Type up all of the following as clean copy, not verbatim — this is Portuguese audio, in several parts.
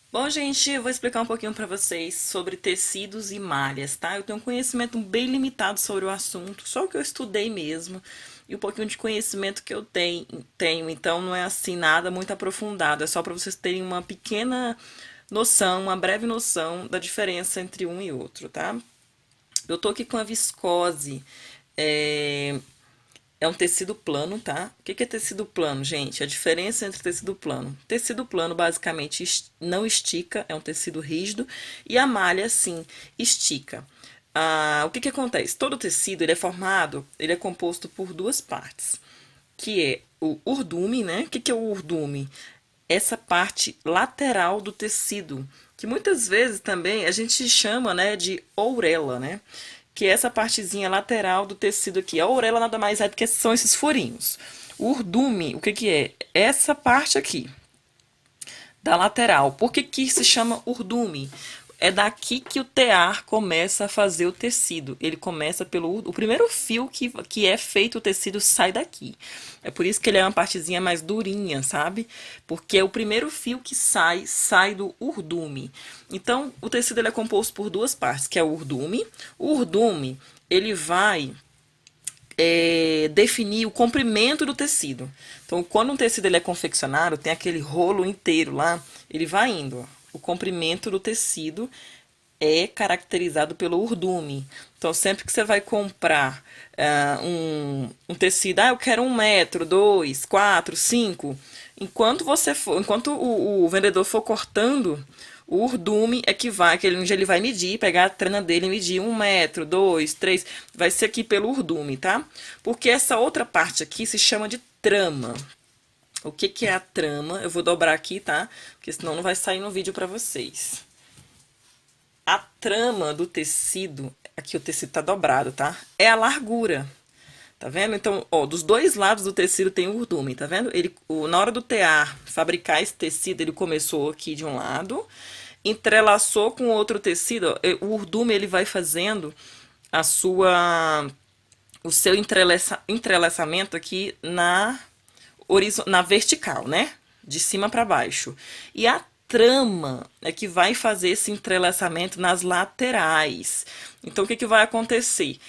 Bom, gente, eu vou explicar um pouquinho para vocês sobre tecidos e malhas, tá? Eu tenho um conhecimento bem limitado sobre o assunto, só o que eu estudei mesmo e um pouquinho de conhecimento que eu tenho, então não é assim nada muito aprofundado, é só para vocês terem uma pequena noção, uma breve noção da diferença entre um e outro, tá? Eu tô aqui com a viscose, é, é um tecido plano, tá? O que que é tecido plano, gente? A diferença entre tecido plano. Tecido plano basicamente não estica, é um tecido rígido, e a malha, sim, estica. O que que acontece? Todo tecido ele é formado, ele é composto por duas partes, que é o urdume, né? O que que é o urdume? Essa parte lateral do tecido, que muitas vezes também a gente chama, né, de ourela, né? Que é essa partezinha lateral do tecido aqui. A ourela nada mais é do que são esses furinhos. O urdume, o que que é? Essa parte aqui, da lateral. Por que que se chama urdume? É daqui que o tear começa a fazer o tecido. Ele começa pelo... O primeiro fio que é feito o tecido sai daqui. É por isso que ele é uma partezinha mais durinha, sabe? Porque é o primeiro fio que sai do urdume. Então, o tecido ele é composto por duas partes, que é o urdume. O urdume, ele vai definir o comprimento do tecido. Então, quando um tecido ele é confeccionado, tem aquele rolo inteiro lá, ele vai indo. Ó. O comprimento do tecido é caracterizado pelo urdume. Então, sempre que você vai comprar um tecido, eu quero 1 metro, 2, 4, 5. Enquanto o vendedor for cortando, o urdume é que vai, onde ele vai medir, pegar a trama dele e medir 1 metro, 2, 3, vai ser aqui pelo urdume, tá? Porque essa outra parte aqui se chama de trama. O que que é a trama? Eu vou dobrar aqui, tá? Porque senão não vai sair no vídeo para vocês. A trama do tecido, aqui o tecido tá dobrado, tá? É a largura. Tá vendo? Então, ó, dos dois lados do tecido tem o urdume, tá vendo? Na hora do tear, fabricar esse tecido, ele começou aqui de um lado, entrelaçou com outro tecido, ó, o urdume ele vai fazendo a sua o seu entrelaçamento aqui na vertical, né? De cima para baixo. E a trama é que vai fazer esse entrelaçamento nas laterais. Então, o que, que vai acontecer?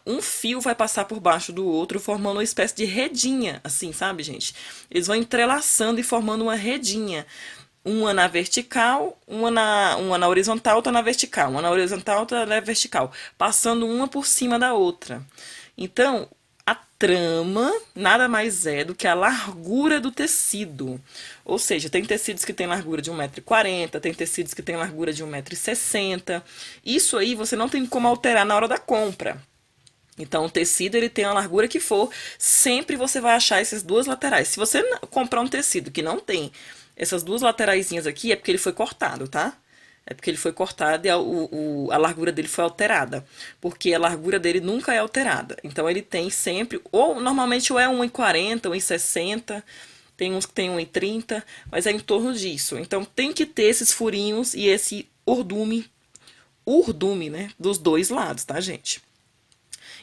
Um fio vai passar por baixo do outro, formando uma espécie de redinha, assim, sabe, gente? Eles vão entrelaçando e formando uma redinha. Uma na vertical, uma na horizontal, outra na vertical. Uma na horizontal, outra na vertical. Passando uma por cima da outra. Então, a trama nada mais é do que a largura do tecido. Ou seja, tem tecidos que têm largura de 1,40 m, tem tecidos que têm largura de 1,60 m. Isso aí você não tem como alterar na hora da compra. Então, o tecido ele tem a largura que for, sempre você vai achar essas duas laterais. Se você comprar um tecido que não tem essas duas lateraisinhas aqui, é porque ele foi cortado, tá? É porque ele foi cortado e a largura dele foi alterada. Porque a largura dele nunca é alterada. Então, ele tem sempre, ou normalmente ou é 1,40 m, 1,60 m, tem uns que tem 1,30 m, mas é em torno disso. Então, tem que ter esses furinhos e esse urdume, né? Dos dois lados, tá, gente?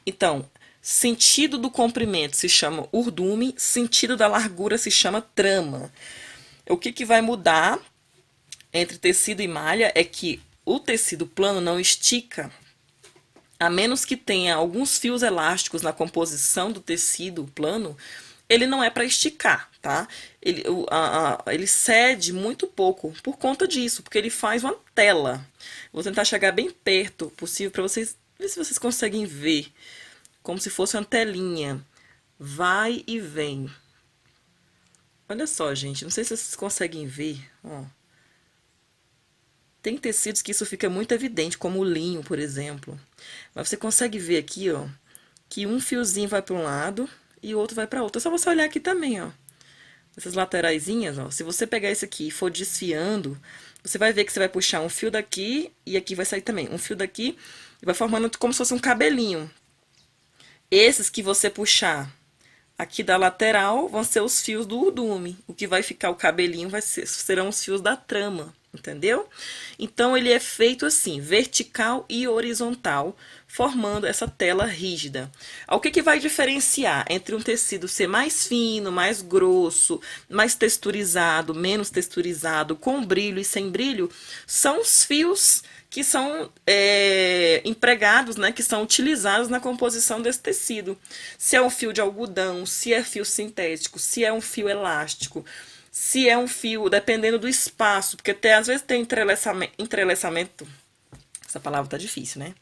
Então, sentido do comprimento se chama urdume, sentido da largura se chama trama. O que, que vai mudar entre tecido e malha é que o tecido plano não estica, a menos que tenha alguns fios elásticos na composição do tecido plano, ele não é para esticar, tá? Ele cede muito pouco por conta disso, porque ele faz uma tela. Vou tentar chegar bem perto possível para vocês ver se vocês conseguem ver como se fosse uma telinha. Vai e vem. Olha só, gente, não sei se vocês conseguem ver. Ó. Tem tecidos que isso fica muito evidente, como o linho, por exemplo. Mas você consegue ver aqui, ó, que um fiozinho vai para um lado e o outro vai para outro. É só você olhar aqui também, ó. Essas lateraisinhas, ó. Se você pegar isso aqui e for desfiando, você vai ver que você vai puxar um fio daqui e aqui vai sair também um fio daqui e vai formando como se fosse um cabelinho. Esses que você puxar aqui da lateral vão ser os fios do urdume. O que vai ficar o cabelinho serão os fios da trama. entendeu? Então ele é feito assim, vertical e horizontal, formando essa tela rígida. O que vai diferenciar entre um tecido ser mais fino, mais grosso, mais texturizado, menos texturizado, com brilho e sem brilho, são os fios que são empregados, né, que são utilizados na composição desse tecido. Se é um fio de algodão, se é fio sintético, se é um fio elástico, se é um fio, dependendo do espaço, porque às vezes tem entrelaçamento, essa palavra tá difícil, né?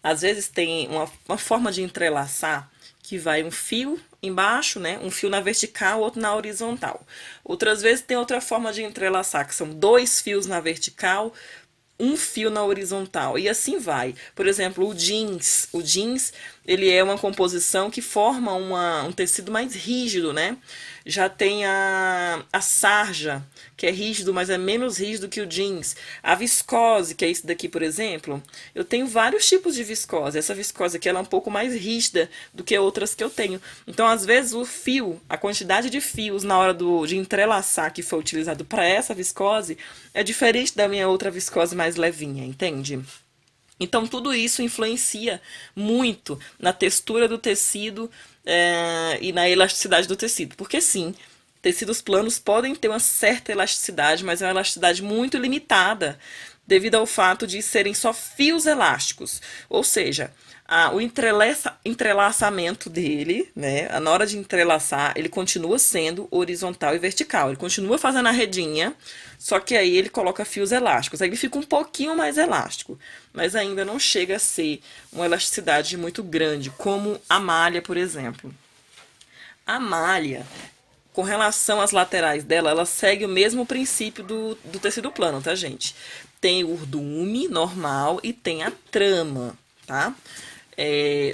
Às vezes tem uma forma de entrelaçar que vai um fio embaixo, né? Um fio na vertical, outro na horizontal. Outras vezes tem outra forma de entrelaçar, que são dois fios na vertical, um fio na horizontal e assim vai. Por exemplo, o jeans, ele é uma composição que forma um tecido mais rígido, né? Já tem a sarja, que é rígido, mas é menos rígido que o jeans. A viscose, que é isso daqui, por exemplo. Eu tenho vários tipos de viscose. Essa viscose aqui ela é um pouco mais rígida do que outras que eu tenho. Então, às vezes, o fio, a quantidade de fios na hora de entrelaçar que foi utilizado para essa viscose é diferente da minha outra viscose mais levinha, entende? Então, tudo isso influencia muito na textura do tecido e na elasticidade do tecido. Porque, sim, tecidos planos podem ter uma certa elasticidade, mas é uma elasticidade muito limitada, devido ao fato de serem só fios elásticos. Ou seja, o entrelaçamento dele, né, na hora de entrelaçar, ele continua sendo horizontal e vertical. Ele continua fazendo a redinha, só que aí ele coloca fios elásticos. Aí ele fica um pouquinho mais elástico, mas ainda não chega a ser uma elasticidade muito grande, como a malha, por exemplo. A malha, com relação às laterais dela, ela segue o mesmo princípio do tecido plano, tá, gente? Tem o urdume normal e tem a trama, tá?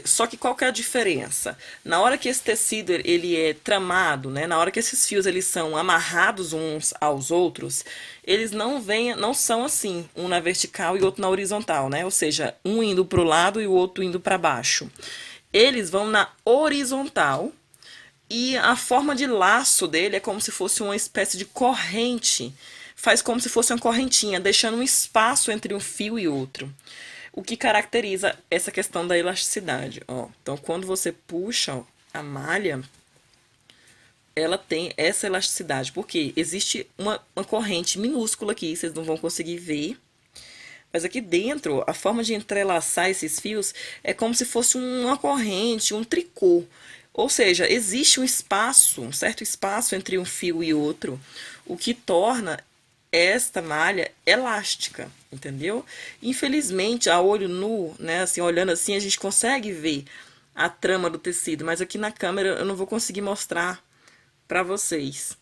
Só que qual que é a diferença? Na hora que esse tecido ele é tramado, né? Na hora que esses fios eles são amarrados uns aos outros, eles não são assim, um na vertical e outro na horizontal, né? Ou seja, um indo para o lado e o outro indo para baixo. Eles vão na horizontal e a forma de laço dele é como se fosse uma espécie de corrente. Faz como se fosse uma correntinha, deixando um espaço entre um fio e outro. O que caracteriza essa questão da elasticidade. Ó. Então, quando você puxa ó, a malha, ela tem essa elasticidade. Porque existe uma corrente minúscula aqui, vocês não vão conseguir ver. Mas aqui dentro, a forma de entrelaçar esses fios é como se fosse uma corrente, um tricô. Ou seja, existe um espaço, um certo espaço entre um fio e outro, o que torna esta malha elástica, entendeu? Infelizmente, a olho nu, né, assim, olhando assim, a gente consegue ver a trama do tecido, mas aqui na câmera eu não vou conseguir mostrar para vocês.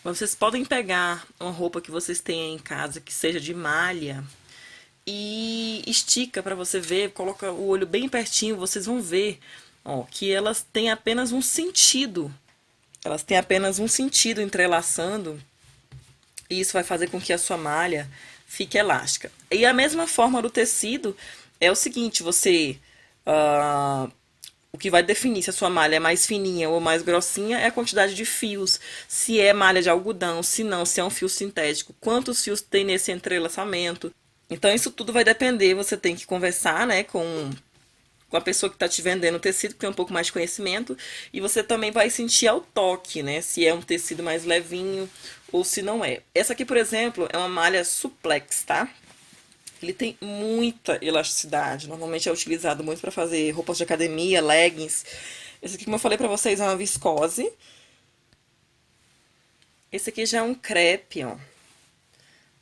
Mas vocês podem pegar uma roupa que vocês tenham em casa que seja de malha e estica para você ver, coloca o olho bem pertinho, vocês vão ver, ó, que elas têm apenas um sentido. Elas têm apenas um sentido entrelaçando, e isso vai fazer com que a sua malha fique elástica. E a mesma forma do tecido é o seguinte, o que vai definir se a sua malha é mais fininha ou mais grossinha é a quantidade de fios. Se é malha de algodão, se não, se é um fio sintético, quantos fios tem nesse entrelaçamento. Então, isso tudo vai depender, você tem que conversar, né, com a pessoa que está te vendendo o tecido, que tem um pouco mais de conhecimento, e você também vai sentir ao toque, né, se é um tecido mais levinho ou se não é. Essa aqui, por exemplo, é uma malha suplex, tá? Ele tem muita elasticidade, normalmente é utilizado muito para fazer roupas de academia, leggings. Esse aqui, como eu falei para vocês, é uma viscose. Esse aqui já é um crepe, ó.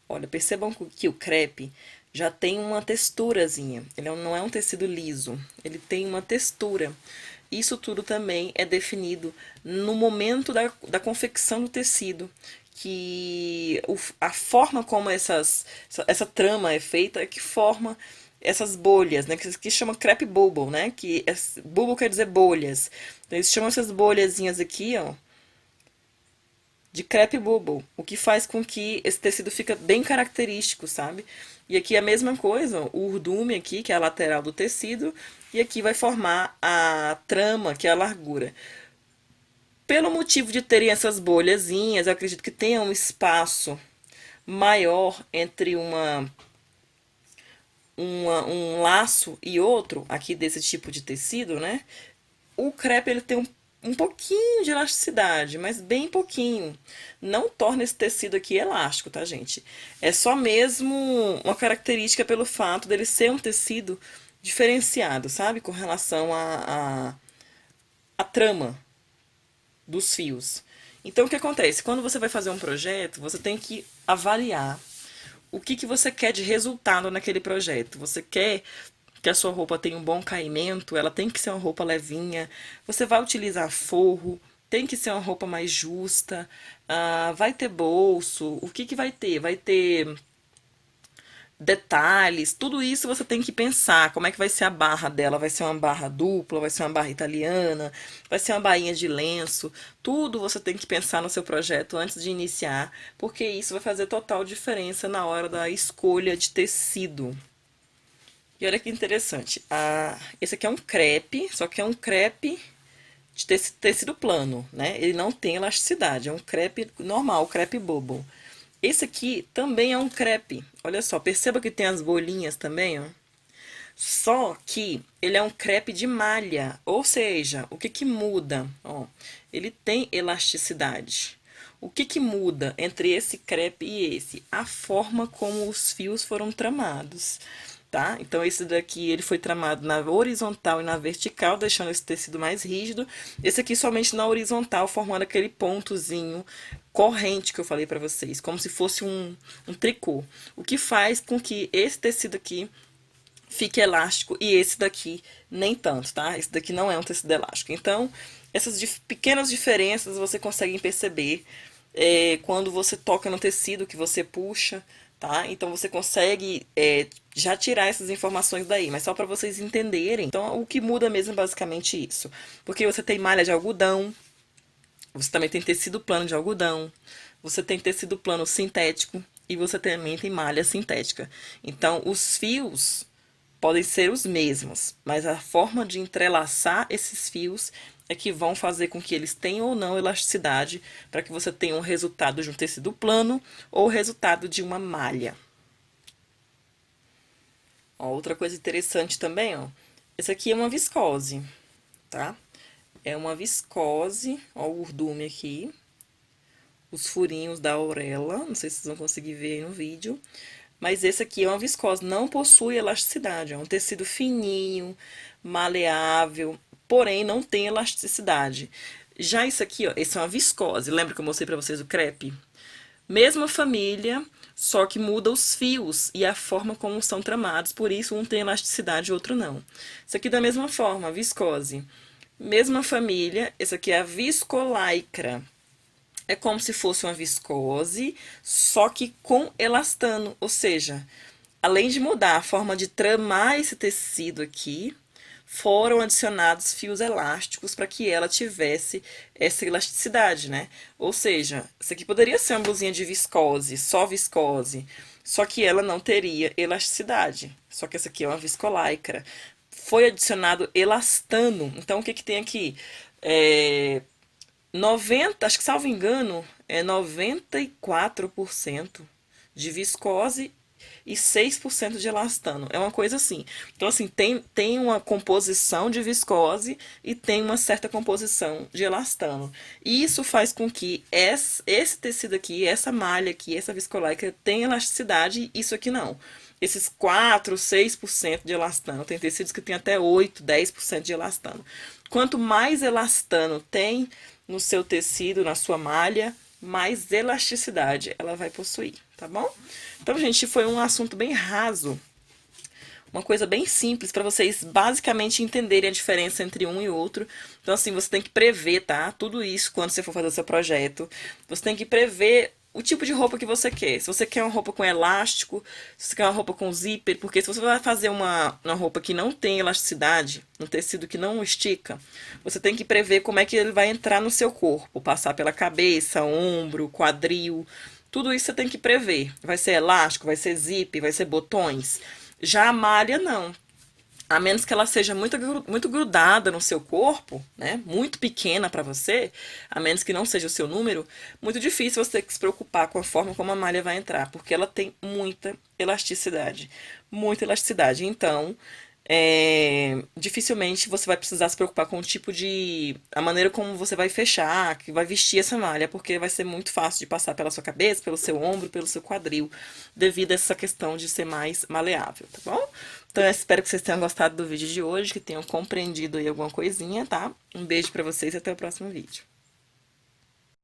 Olha, percebam que o crepe já tem uma texturazinha. Ele não é um tecido liso, ele tem uma textura. Isso tudo também é definido no momento da confecção do tecido, que a forma como essa trama é feita é que forma essas bolhas, né? Que chama crepe bubble, né? Bubble quer dizer bolhas. Então, eles chamam essas bolhazinhas aqui, ó, de crepe bubble, o que faz com que esse tecido fica bem característico, sabe? E aqui a mesma coisa, o urdume aqui, que é a lateral do tecido, e aqui vai formar a trama, que é a largura. Pelo motivo de terem essas bolhazinhas, eu acredito que tenha um espaço maior entre um laço e outro, aqui desse tipo de tecido, né? O crepe ele tem um pouquinho de elasticidade, mas bem pouquinho. Não torna esse tecido aqui elástico, tá, gente? É só mesmo uma característica pelo fato dele ser um tecido diferenciado, sabe? Com relação à trama dos fios. Então, o que acontece? Quando você vai fazer um projeto, você tem que avaliar o que você quer de resultado naquele projeto. Você quer que a sua roupa tenha um bom caimento, ela tem que ser uma roupa levinha. Você vai utilizar forro, tem que ser uma roupa mais justa. Vai ter bolso, o que vai ter? Vai ter detalhes, tudo isso você tem que pensar. Como é que vai ser a barra dela? Vai ser uma barra dupla? Vai ser uma barra italiana? Vai ser uma bainha de lenço? Tudo você tem que pensar no seu projeto antes de iniciar, porque isso vai fazer total diferença na hora da escolha de tecido. E olha que interessante. Esse aqui é um crepe, só que é um crepe de tecido plano, né? Ele não tem elasticidade, é um crepe normal, crepe bobo. Esse aqui também é um crepe. Olha só, perceba que tem as bolinhas também, ó. Só que ele é um crepe de malha, ou seja, o que que muda? Ó, ele tem elasticidade. O que que muda entre esse crepe e esse? A forma como os fios foram tramados, tá? Então esse daqui ele foi tramado na horizontal e na vertical, deixando esse tecido mais rígido. Esse aqui somente na horizontal, formando aquele pontozinho corrente que eu falei para vocês, como se fosse um tricô. O que faz com que esse tecido aqui fique elástico e esse daqui nem tanto, tá? Esse daqui não é um tecido elástico. Então, essas pequenas diferenças você consegue perceber quando você toca no tecido que você puxa, tá? Então você consegue já tirar essas informações daí, mas só para vocês entenderem. Então, o que muda mesmo é basicamente isso. Porque você tem malha de algodão, você também tem tecido plano de algodão, você tem tecido plano sintético e você também tem malha sintética. Então, os fios podem ser os mesmos, mas a forma de entrelaçar esses fios é que vão fazer com que eles tenham ou não elasticidade para que você tenha um resultado de um tecido plano ou o resultado de uma malha. Ó, outra coisa interessante também, ó, esse aqui é uma viscose, tá? É uma viscose, ó o urdume aqui, os furinhos da orelha, não sei se vocês vão conseguir ver aí no vídeo, mas esse aqui é uma viscose, não possui elasticidade, é um tecido fininho, maleável, porém não tem elasticidade. Já isso aqui, ó, esse é uma viscose, lembra que eu mostrei pra vocês o crepe? Mesma família, só que muda os fios e a forma como são tramados, por isso um tem elasticidade e outro não. Isso aqui da mesma forma, viscose. Mesma família, esse aqui é a viscolaicra. É como se fosse uma viscose, só que com elastano, ou seja, além de mudar a forma de tramar esse tecido aqui, foram adicionados fios elásticos para que ela tivesse essa elasticidade, né? Ou seja, isso aqui poderia ser uma blusinha de viscose, só que ela não teria elasticidade. Só que essa aqui é uma viscolaicra. Foi adicionado elastano. Então, o que que tem aqui? 90, acho que salvo engano, é 94% de viscose e 6% de elastano. É uma coisa assim. Então, assim, tem uma composição de viscose e tem uma certa composição de elastano. E isso faz com que esse tecido aqui, essa malha aqui, essa viscolaica tenha elasticidade e isso aqui não. Esses 4, 6% de elastano. Tem tecidos que tem até 8, 10% de elastano. Quanto mais elastano tem no seu tecido, na sua malha, mais elasticidade ela vai possuir, tá bom? Então, gente, foi um assunto bem raso, uma coisa bem simples para vocês basicamente entenderem a diferença entre um e outro. Então, assim, você tem que prever, tá? Tudo isso quando você for fazer o seu projeto. Você tem que prever o tipo de roupa que você quer. Se você quer uma roupa com elástico, se você quer uma roupa com zíper, porque se você vai fazer uma roupa que não tem elasticidade, um tecido que não estica, você tem que prever como é que ele vai entrar no seu corpo, passar pela cabeça, ombro, quadril. Tudo isso você tem que prever. Vai ser elástico, vai ser zíper, vai ser botões. Já a malha, não. A menos que ela seja muito grudada no seu corpo, né? Muito pequena para você, a menos que não seja o seu número, muito difícil você ter que se preocupar com a forma como a malha vai entrar, porque ela tem muita elasticidade. Muita elasticidade. Então, dificilmente você vai precisar se preocupar com o tipo de. A maneira como você vai fechar, que vai vestir essa malha, porque vai ser muito fácil de passar pela sua cabeça, pelo seu ombro, pelo seu quadril, devido a essa questão de ser mais maleável, tá bom? Então eu espero que vocês tenham gostado do vídeo de hoje, que tenham compreendido aí alguma coisinha, tá? Um beijo pra vocês e até o próximo vídeo.